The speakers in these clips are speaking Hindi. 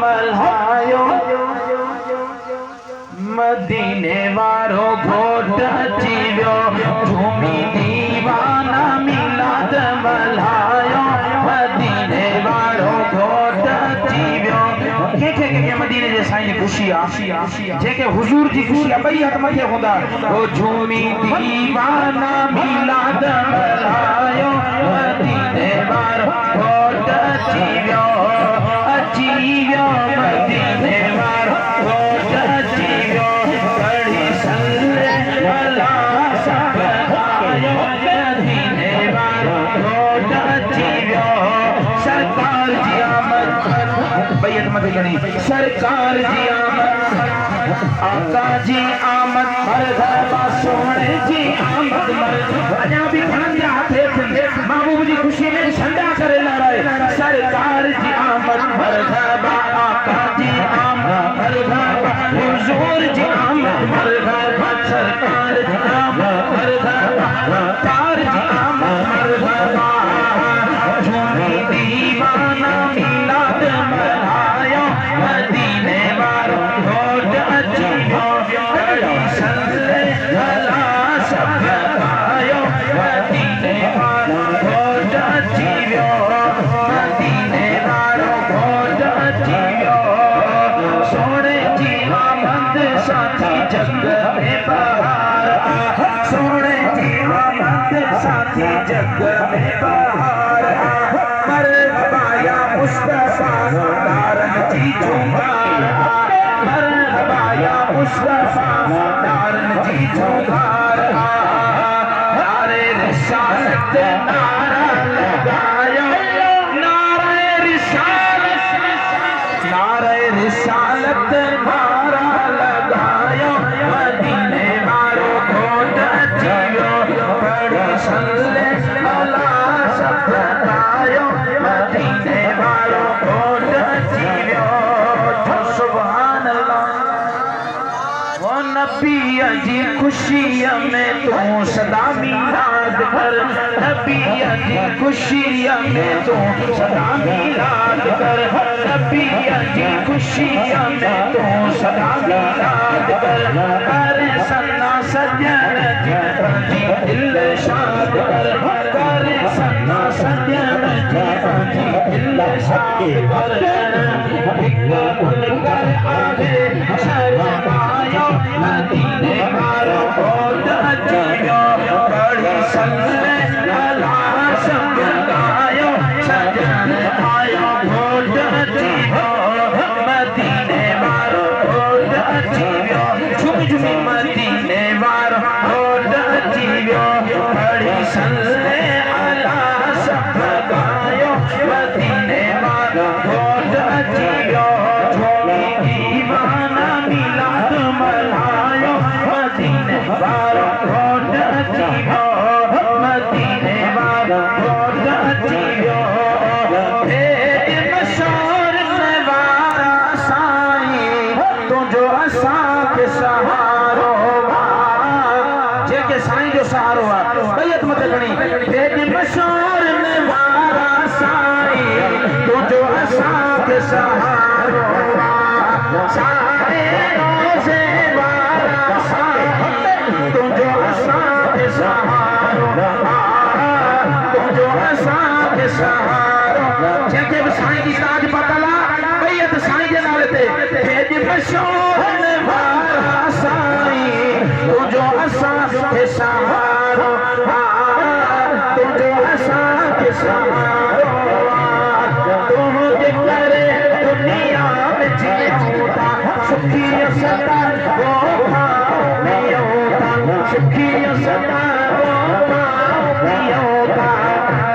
मल्हायो मदीने वारो घोट अची वियो झूमी दीवाना मिलाद मल्हायो मदीने वारो घोट अची वियो के मदीने जे साईं जी खुशी आ जेके हुजूर जी खुशी आ बई हथ मथे हुंदा ओ झूमी दीवाना मिलाद मल्हायो मदीने वारो घोट अची वियो मदीने वारो घोट अची वियो बड़ी सल्ले अला सल्लायो मदीने वारो घोट अची वियो सरकार जी आमद बैत मत करी सरकार जी आमद आका जी आमद मरहबा सोने जी आमद अजा भी खणंदा हाथे महबूब जी खुशी में झंडा करे लहराए सरकार जी आमद मरहबा आका जी आमद मरहबा हुजूर जी आमद मरहबा सरकार जी आमद मरहबा सरकार जी आमद मरहबा झूमी दीवाना मिलाद मल्हायो मदीने वारो घोट अची वियो बड़ी सल्ले अला सल्लायो मदीने वारो घोट अची वियो मदीने वारो घोट अची वियो सोने जी आमद साथी जग में बहार सोने जी आमद साथी जग में बहार मरहबा या मुस्तफा दारन जी झूमार मरहबा या मुस्तफा दारन जी झूमार नारे रिसालत नारा लगायो नारे रिसालत नारा लगायो मदीने वारो घोट अची वियो बड़ी सल्ले अला सल्लायो मदीने वारो घोट अची वियो सुभान अल्लाह वो नबी जी खुशी में तू सदा मिलाद कर नबी जी खुशी में तू सदा मिलाद कर नबी जी खुशी में तू सदा मिलाद कर सन्ना सजन जी दिल शाद कर सन्ना सजन जी दिल शाद कर आगे शर्मायो मदीने वारो घोट अची वियो बड़ी सल्ले अला सल्लायो सजन आयो घोट अची वियो मदीने वारो घोट अची वियो झुम झुम मदीने वारो घोट अची वियो बड़ी सल्ले अला सल्लायो मदीने वारो घोट अची वियो झूमी दीवाना मिलाद मल्हायो मदीने वारो घोट अची वियो मदीने वारो घोट अची वियो भेद मशहूर नवारा साईं तुझो असांखे सहारो जेके साईं जो सहारो आहे बैत मथे खणी भेद मशहूर नवारा साईं तुझो असांखे सहारो सारे रोज़े वारा साईं तुझो असांखे सहारो तुझो असांखे सहारो जेके बि साईं जी ताज पतल आहे बैत साईं जे नाले ते भेज मशहूर वारा साईं तुझो असांखे सहारो तुझो असांखे सहारो तुझे करे दुनिया में जियूं था सुखी सदा वो पियूं था सुखी सदा वो पियूं था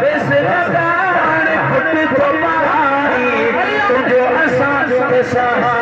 बेस लगान खुद तो पढ़ाई तुझो असांखे सहारो